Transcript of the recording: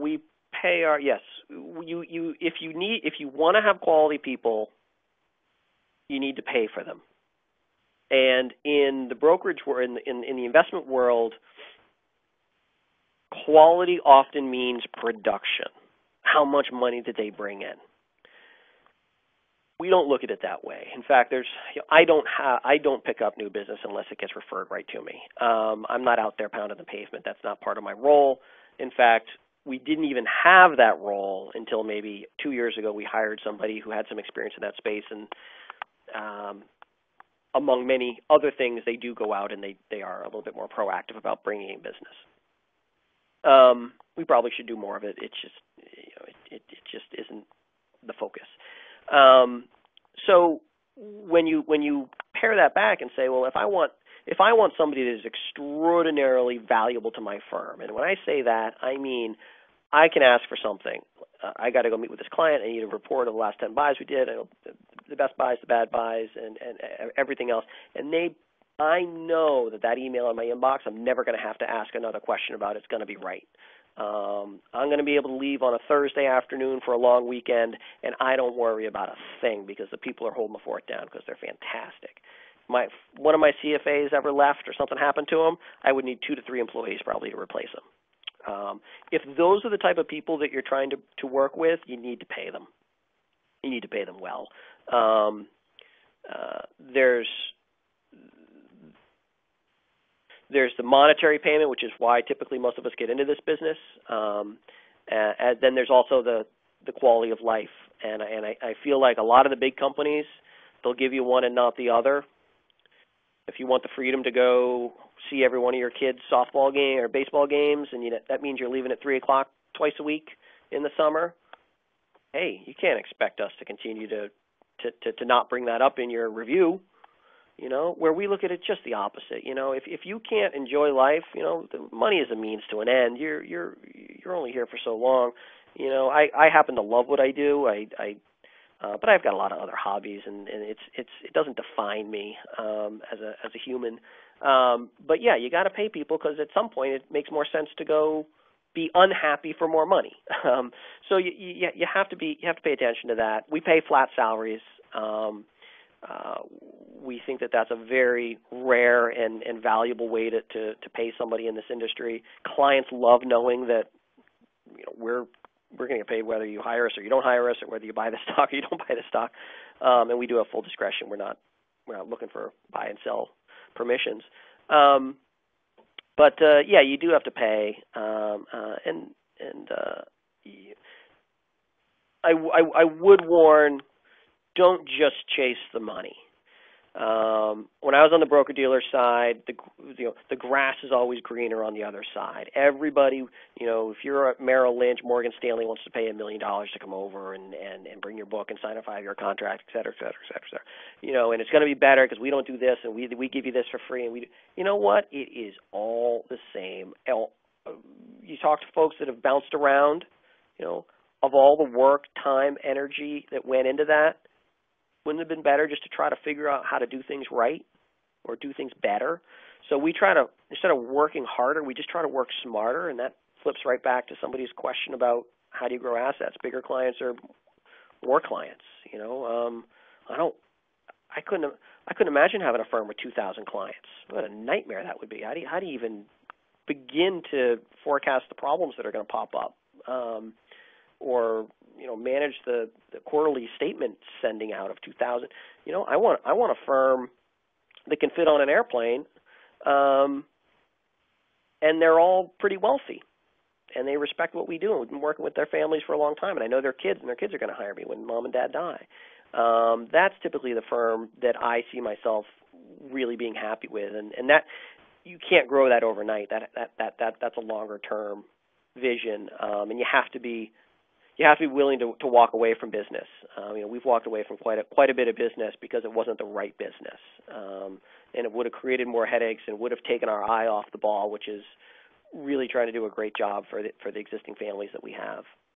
We pay our, yes. If you want to have quality people, you need to pay for them. And in the brokerage world, in the investment world, quality often means production. How much money did they bring in? We don't look at it that way. In fact, I don't pick up new business unless it gets referred right to me. I'm not out there pounding the pavement. That's not part of my role. In fact, we didn't even have that role until maybe 2 years ago. We hired somebody who had some experience in that space, and among many other things, they do go out and they are a little bit more proactive about bringing in business. We probably should do more of it. It's just, it just isn't the focus. So when you pare that back and say, well, if I want somebody that is extraordinarily valuable to my firm, and when I say that, I mean I can ask for something. I got to go meet with this client. I need a report of the last 10 buys we did, the best buys, the bad buys, and everything else. And I know that email in my inbox, I'm never going to have to ask another question about. It's going to be right. I'm going to be able to leave on a Thursday afternoon for a long weekend, and I don't worry about a thing because the people are holding the fort down because they're fantastic. One of my CFAs ever left or something happened to them, I would need 2 to 3 employees probably to replace them. If those are the type of people that you're trying to work with, you need to pay them. You need to pay them well. There's the monetary payment, which is why typically most of us get into this business. And then there's also the quality of life. And I feel like a lot of the big companies, they'll give you one and not the other. If you want the freedom to go see every one of your kids' softball game or baseball games, and that means you're leaving at 3 o'clock twice a week in the summer, hey, you can't expect us to continue to not bring that up in your review. Where we look at it just the opposite. If you can't enjoy life, the money is a means to an end. You're only here for so long. I happen to love what I do. But I've got a lot of other hobbies, and it doesn't define me as a human. But yeah, you got to pay people because at some point it makes more sense to go be unhappy for more money. So you have to pay attention to that. We pay flat salaries. We think that that's a very rare and valuable way to pay somebody in this industry. Clients love knowing that we're going to get paid whether you hire us or you don't hire us, or whether you buy the stock or you don't buy the stock. And we do have full discretion. We're not looking for buy and sell permissions. But yeah, you do have to pay. I would warn, don't just chase the money. When I was on the broker-dealer side, the grass is always greener on the other side. Everybody, if you're at Merrill Lynch, Morgan Stanley wants to pay $1 million to come over and bring your book and sign a 5-year contract, et cetera, et cetera, et cetera. And it's going to be better because we don't do this and we give you this for free. And you know what? It is all the same. You talk to folks that have bounced around, of all the work, time, energy that went into that. Wouldn't it have been better just to try to figure out how to do things right or do things better? So we try to, instead of working harder, we just try to work smarter, and that flips right back to somebody's question about how do you grow assets, bigger clients or more clients. I couldn't imagine having a firm with 2,000 clients. What a nightmare that would be. How do you even begin to forecast the problems that are going to pop up? Or manage the quarterly statement sending out of 2,000. I want a firm that can fit on an airplane, and they're all pretty wealthy, and they respect what we do. We've been working with their families for a long time, and I know their kids, and their kids are going to hire me when mom and dad die. That's typically the firm that I see myself really being happy with, and that you can't grow that overnight. That's a longer term vision, and you have to be willing to walk away from business. We've walked away from quite a bit of business because it wasn't the right business, and it would have created more headaches and would have taken our eye off the ball, which is really trying to do a great job for the existing families that we have.